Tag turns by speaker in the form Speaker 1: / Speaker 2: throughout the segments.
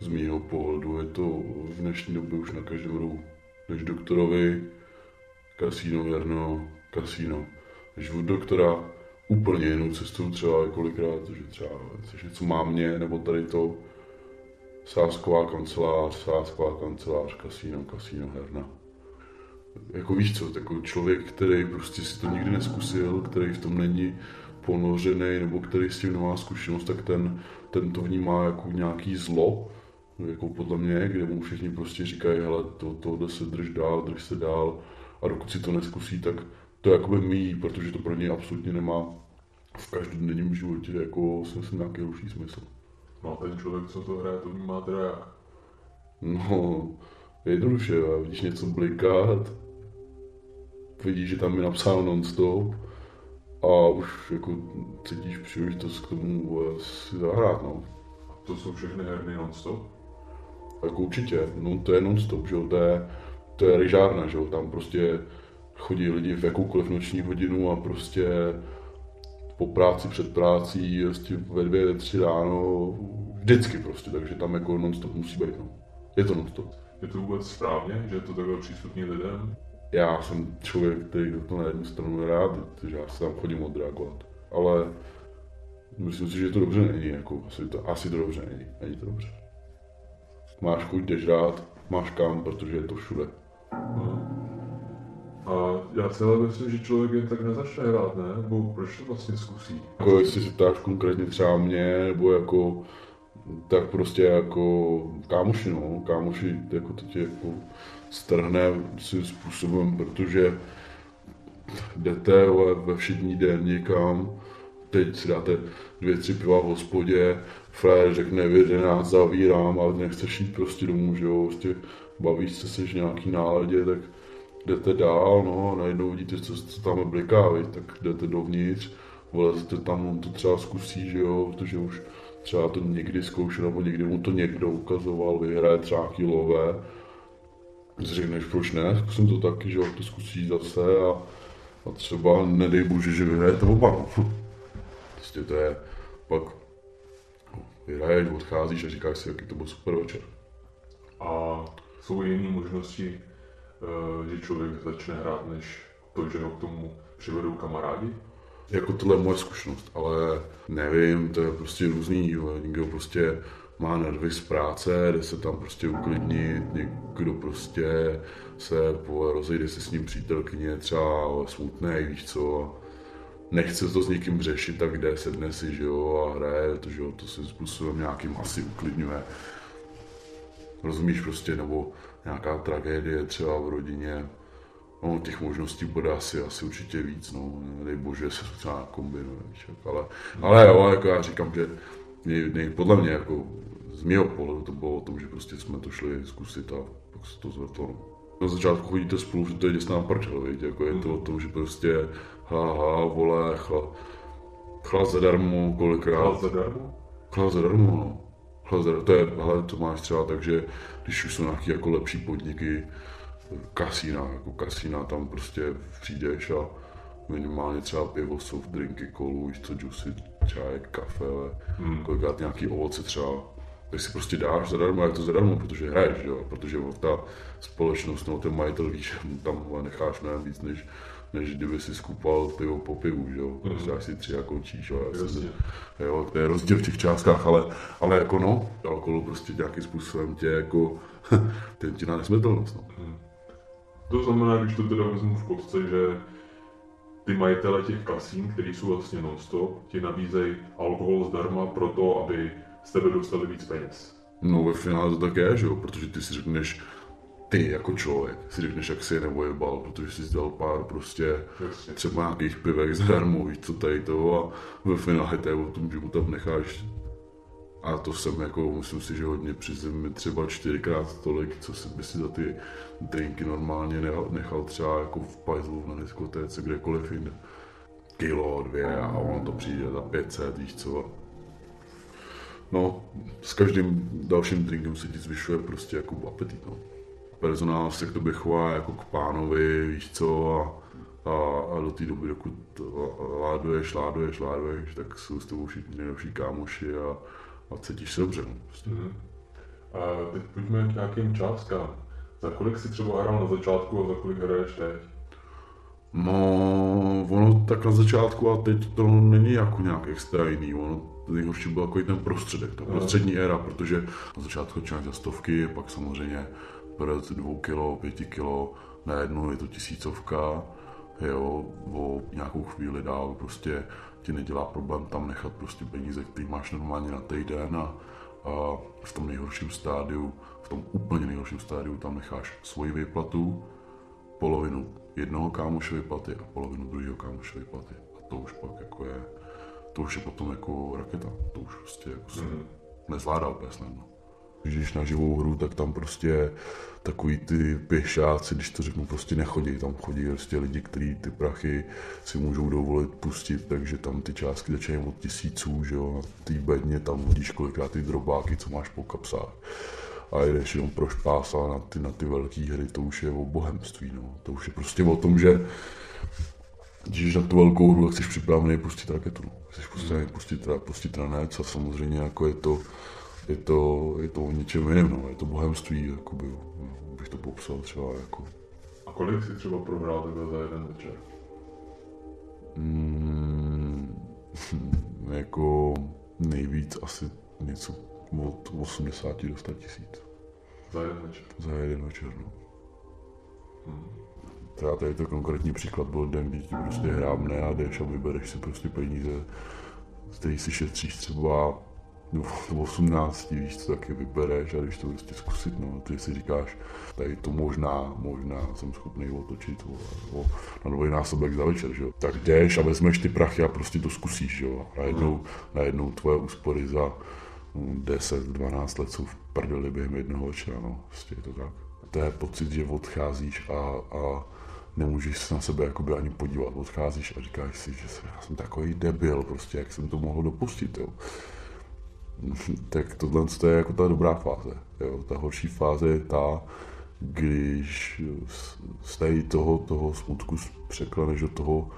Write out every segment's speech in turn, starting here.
Speaker 1: Z mýho pohledu je to v dnešní době už na každém rohu. Jdeš doktorovi, kasíno, herno, kasíno. Jdeš od doktora úplně jinou cestou třeba kolikrát, že třeba chceš něco mámě, nebo tady to sázková kancelář, kasíno, kasíno, herna. Jako víš co, takový člověk, který prostě si to nikdy neskusil, který v tom není ponořený, nebo který s tím nemá zkušenost, tak ten to vnímá jako nějaký zlo, jako podle mě, kde mu všichni prostě říkají, hele, tohle se drž se dál, a dokud si to neskusí, tak to jakoby míjí, protože to pro něj absolutně nemá v každodenním životě jako se nějaký hlubší smysl.
Speaker 2: No a ten člověk, co to hraje, to vnímá teda jak?
Speaker 1: No, jednoduše, vidíš něco blikat, vidíš, že tam je napsáno non-stop a už jako cítíš příležitost k tomu si zahrát, no.
Speaker 2: A to jsou všechny herny non-stop?
Speaker 1: Jako určitě, no to je non-stop, že jo, to je ryžárna, že jo, tam prostě chodí lidi v jakoukoliv noční hodinu a prostě po práci, před prácí, prostě ve 2, ve 3 ráno, vždycky prostě, takže tam jako non-stop musí být, no. Je to non-stop.
Speaker 2: Je to vůbec správně, že je to takhle přístupný lidem?
Speaker 1: Já jsem člověk, který to na jednu stranu rád, takže já se tam chodím odreagovat. Ale myslím si, že to dobře není, jako asi to dobře není to dobře. Máš chuť, jdeš rád, máš kam, protože je to všude.
Speaker 2: No. A já si ale myslím, že člověk jen tak nezačne hrát, ne? Nebo proč to vlastně zkusí?
Speaker 1: Jako jestli se ptáš konkrétně třeba mě, nebo jako, tak prostě jako kámoši jako to tě jako strhne svým způsobem, protože jdete ve všední den někam, teď si dáte 2, 3 piva v hospodě, frajer řekne v 11 zavírám, ale nechceš jít prostě domů, že jo, prostě bavíš se, seš nějaký náladě, tak jdete dál, no, a najednou vidíte, co tam bliká, tak jdete dovnitř, vlezete tam, on to třeba zkusí, že jo, protože už třeba to někdy zkoušel, nebo někdy mu to někdo ukazoval, vyhraje třeba kilové, řekneš, proč ne, zkusím to taky, že jo, to zkusí zase a třeba nedej bože, že vyhrajete oba, no. Prostě to je, pak vyhraješ, odcházíš a říkáš si, jaký to byl super večer.
Speaker 2: A jsou jiné možnosti, že člověk začne hrát, než to, že ho k tomu přivedou kamarádi?
Speaker 1: Jako tohle je moje zkušenost, ale nevím, to je prostě různý, jo. Někdo prostě má nervy z práce, jde se tam prostě uklidnit, někdo prostě se rozejde se s ním přítelkyně, třeba smutnej, víš co, nechce to s někým řešit, tak jde, sedne si, že jo, a hraje, to, že jo, to se způsobem nějakým asi uklidňuje. Rozumíš prostě, nebo nějaká tragédie třeba v rodině, no těch možností bude asi určitě víc, no, nedej bože se to třeba kombinuje, víš, ale jo, jako já říkám, že podle mě, jako z mého pohledu to bylo o tom, že prostě jsme to šli zkusit a pak se to zvrtlo, no. Na začátku chodíte spolu, že to je děsná prdel, víš, jako je to o tom, že prostě vole, chlad zadarmo, kolikrát.
Speaker 2: Chlad zadarmo?
Speaker 1: Chlad zadarmo, no. To je, hele, to máš třeba tak, že když už jsou nějaký jako lepší podniky, kasína, tam prostě přijdeš a minimálně třeba pivo, soft drinky, kolu, víš co, juicy, čaj, kafe, kolikrát nějaký ovoce třeba, tak si prostě dáš zadarmo, je to zadarmo, protože hraješ, jo, protože ta společnost, no ten majitel víš, že tam necháš mnohem víc, než kdyby si skupal pivo po pivu, že jo, prostě až si 3 a končíš, jo, to je rozdíl v těch částkách, ale jako no, alkohol prostě nějakým způsobem tě jako, ten ti na nesmrtelnost, no.
Speaker 2: To znamená, když to teda vezmu v kostce, že ty majitele těch kasín, který jsou vlastně non-stop, ti nabízejí alkohol zdarma proto, aby z tebe dostali víc peněz.
Speaker 1: No ve finále to tak je, že jo, protože ty si řekneš, ty jako člověk si řekneš, jak si je nebojebal, protože jsi dal pár prostě
Speaker 2: Jasně.
Speaker 1: třeba nějakých pivek zadarmo, víš co tady toho a ve finále to je o tom, že mu tam necháš. A to jsem jako, myslím si, že hodně při zemi třeba 4x tolik, co by si za ty drinky normálně nechal třeba jako v pajzlu na diskotéce, kdekoliv jinde. Kilo, 2 a on to přijde za 500, víš co. No, s každým dalším drinkem se ti zvyšuje prostě jako apetit, no. Personál se k tobě chová jako k pánovi, víš co, a do té doby, dokud láduješ, tak jsou s tebou všichni nejlepší kámoši a cítíš se dobře, no. Prostě.
Speaker 2: A teď pojďme k nějakým částkám. Za kolik si třeba hrál na začátku a za kolik hraješ teď?
Speaker 1: No, ono tak na začátku a teď to není jako nějak extra jiný, ono to nejhorší byl jako ten prostředek, ta prostřední éra, protože na začátku člověk za stovky, pak samozřejmě před 2 kilo, 5 kilo, najednou je to 1000, jo, o nějakou chvíli dál prostě ti nedělá problém tam nechat prostě peníze, který máš normálně na týden a v tom nejhorším stádiu, v tom úplně nejhorším stádiu tam necháš svoji výplatu, polovinu jednoho kámošovy platy a polovinu druhého kámošovy platy. A to už pak jako je, to už je potom jako raketa, to už prostě jako se nezvládá úplně snadno. Když jdeš na živou hru, tak tam prostě takový ty pěšáci, když to řeknu, prostě nechodí. Tam chodí prostě lidi, kteří ty prachy si můžou dovolit pustit, takže tam ty částky začínají od 1000, že jo, na té bedně tam hodíš kolikrát ty drobáky, co máš po kapsách. A jdeš jenom pro špás a na ty velké hry, to už je o bohemství, no. To už je prostě o tom, že když na tu velkou hru, tak jsi připravený pustit raketu. Jsi připravený pustit ranec a samozřejmě jako je to o něčem jiném, no. Je to bohemství, jakoby, bych to popsal třeba jako.
Speaker 2: A kolik jsi třeba prohrál takhle za jeden večer?
Speaker 1: Jako nejvíc asi něco od 80 do 100 tisíc.
Speaker 2: Za jeden večer?
Speaker 1: Za jeden večer, no. Třeba tady to konkrétní příklad byl den, kdy ti prostě hrábne a jdeš a vybereš si prostě peníze, z kterých si šetříš třeba do 18, víš co, taky vybereš a když to prostě zkusit, no, ty si říkáš, tady to možná jsem schopný otočit na dvojnásobek za večer, že jo. Tak jdeš a vezmeš ty prachy a prostě to zkusíš, jo. Najednou tvoje úspory za 10-12 let jsou v prdeli během jednoho večera, no, prostě je to tak. To je pocit, že odcházíš a nemůžeš se na sebe jakoby ani podívat, odcházíš a říkáš si, že já jsem takový debil, prostě, jak jsem to mohl dopustit, jo. Tak tohle je jako ta dobrá fáze, jo. Ta horší fáze je ta, když z toho smutku překleneš do toho,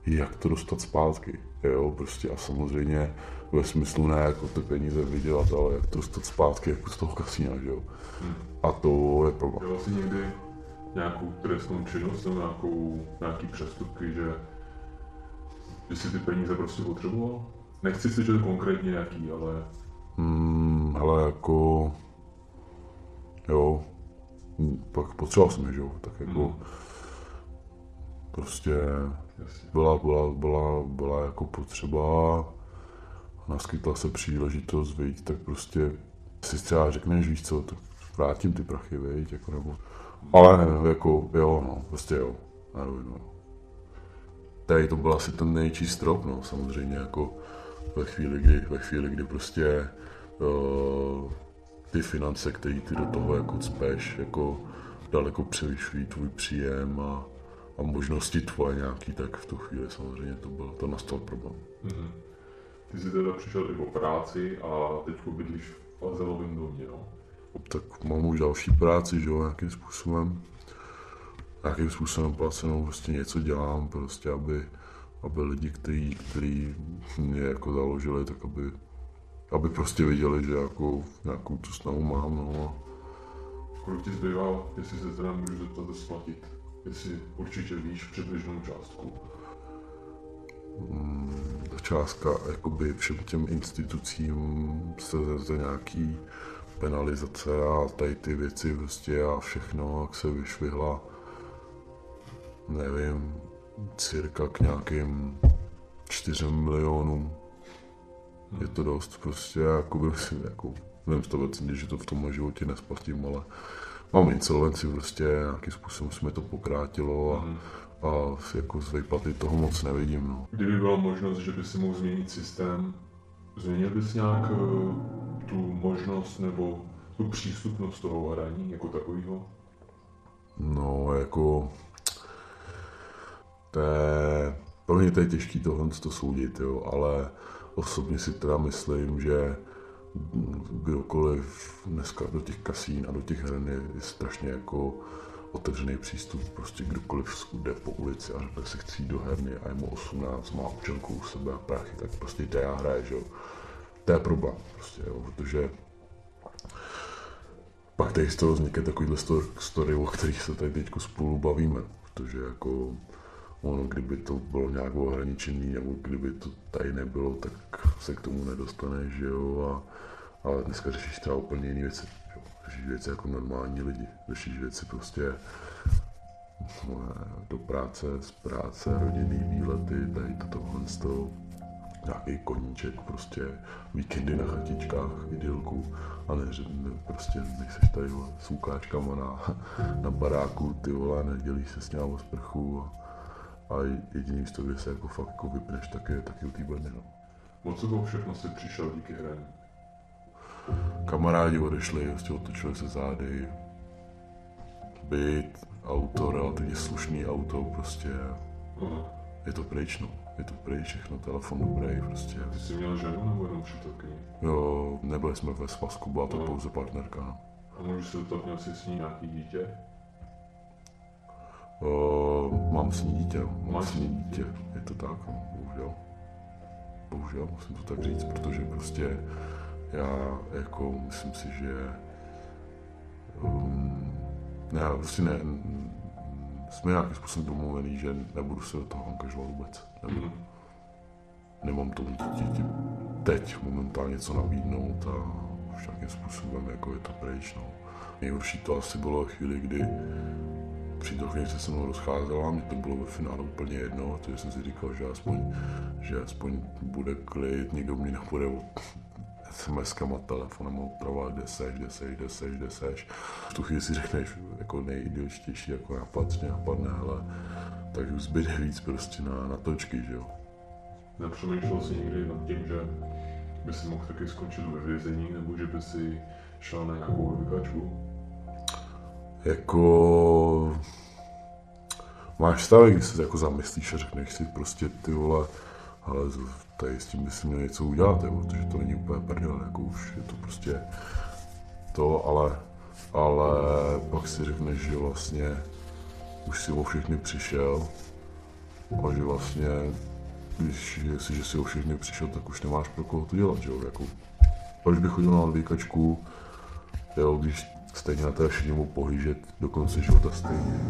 Speaker 1: jak to dostat zpátky, jo, prostě a samozřejmě ve smyslu ne jako ty peníze vydělat, ale jak to dostat zpátky jako z toho kasína, že jo. A to je problém.
Speaker 2: Dělal jsi někdy nějakou trestnou činnost nebo nějaký přestupky, že jsi ty peníze prostě potřeboval? Nechci slyšet konkrétně jaký, ale...
Speaker 1: Ale jako... Jo, pak potřeboval jsem je, že jo, tak jako... Prostě byla jako potřeba, naskytla se příležitost, viď, tak prostě si třeba řekneš, víš co, tak vrátím ty prachy, viď, jako nebo... Ale ne, jako, jo, no, prostě jo, nevím, no. Tady to byl asi ten největší strop, no, samozřejmě, jako ve chvíli, kdy prostě ty finance, které ty do toho jako cpeš, jako daleko převyšují tvůj příjem a možnosti tvoje nějaký, tak v tu chvíli samozřejmě to nastal problém.
Speaker 2: Mm-hmm. Ty jsi teda přišel i o práci a teď bydlíš v azylovém domě, no?
Speaker 1: Tak mám už další práci, že jo, nějakým způsobem placenou, prostě něco dělám, prostě aby lidi, kteří mě jako založili, tak aby prostě viděli, že jako nějakou tu snahu mám, no.
Speaker 2: Kolik ti zbývá, jestli se teda můžu zeptat, splatit? Jestli určitě víš přibližnou částku?
Speaker 1: Ta částka jakoby všem těm institucím za nějaký penalizace a tady ty věci prostě a všechno, jak se vyšvihla, nevím, cirka k nějakým 4 milionům. Je to dost prostě, jakoby, jako, nevím 100%, že to v tomhle životě nesplatím, ale mám insolvenci prostě, nějakým způsobem se mi to pokrátilo a jako z výplaty toho moc nevidím, no.
Speaker 2: Kdyby byla možnost, že by si mohl změnit systém, změnil bys nějak tu možnost nebo tu přístupnost toho hraní jako takového?
Speaker 1: No, jako... Pro mě to je těžký tohle to soudit, jo, ale osobně si teda myslím, že kdokoliv dneska do těch kasín a do těch heren je strašně jako otevřený přístup, prostě kdokoliv jde po ulici a řekne si chci jít do herny a je mu 18, má občanku u sebe a prachy, tak prostě jde a hraje, že jo. To je problém prostě, jo, protože pak tady z toho vznikne takovýhle story, o kterých se tady teď spolu bavíme, protože jako ono, kdyby to bylo nějak ohraničený, nebo kdyby to tady nebylo, tak se k tomu nedostaneš, že jo, ale dneska řešíš třeba úplně jiné věci, jo? Řešíš věci jako normální lidi, řešíš věci prostě do práce, z práce, rodinný výlety, tady tohle z toho, nějaký koníček, prostě víkendy na chatičkách, idylku, a ne, že prostě nejseš tady s úkáčkama na baráku, ty vole, nedělíš se s ním o sprchu a jediný místo, kde se jako fakt jako vypneš, tak je taky u té Brně, no.
Speaker 2: Moc toho všechno si přišel díky hraní.
Speaker 1: Kamarádi odešli, prostě otočili se zády, byt, auto, relativně slušný auto, prostě je to pryč, no. Je to pryč, všechno, telefon dobrý, prostě.
Speaker 2: Ty jsi měl ženu nebo jenom přítelkyni?
Speaker 1: Jo, nebyli jsme ve svazku, byla to pouze partnerka, no.
Speaker 2: A můžu se zeptat, měl jsi s ní nějaký dítě?
Speaker 1: Mám s ní dítě, je to tak, no, bohužel, musím to tak říct, protože prostě já jako myslím si, že prostě jsme nějakým způsobem domluvený, že nebudu se do toho angažovat vůbec. Nemám tomu dítě teď momentálně co nabídnout a už nějakým způsobem jako je to pryč. No. Nejhorší to asi bylo chvíli, kdy přítelkyně se mnou rozcházela, mě to bylo ve finále úplně jedno, takže jsem si říkal, že aspoň bude klid, nikdo mě nebude SMS-kama, telefonem opravovat, kde seš. V tu chvíli si řekneš, jako nejdůležitější, jako napadne, ale tak už zbyde víc prostě na točky, že jo.
Speaker 2: Nepřemýšlel jsi někdy nad tím, že by si mohl taky skončit ve vězení, nebo že by si šel na nějakou vykačku?
Speaker 1: Jako máš stavek, kdy se jako zamyslíš a řekneš si prostě ty vole, ale tady s tím by si měl něco udělat, protože to není úplně prdel, jako už je to prostě to, ale pak si řekneš, že vlastně už si o všechny přišel a že vlastně, jestliže si o všechny přišel, tak už nemáš pro koho to dělat, že jo, jako proč bych chodil na odvykačku, jo, když stejně na té všichni mohu pohlížet do konce života stejně.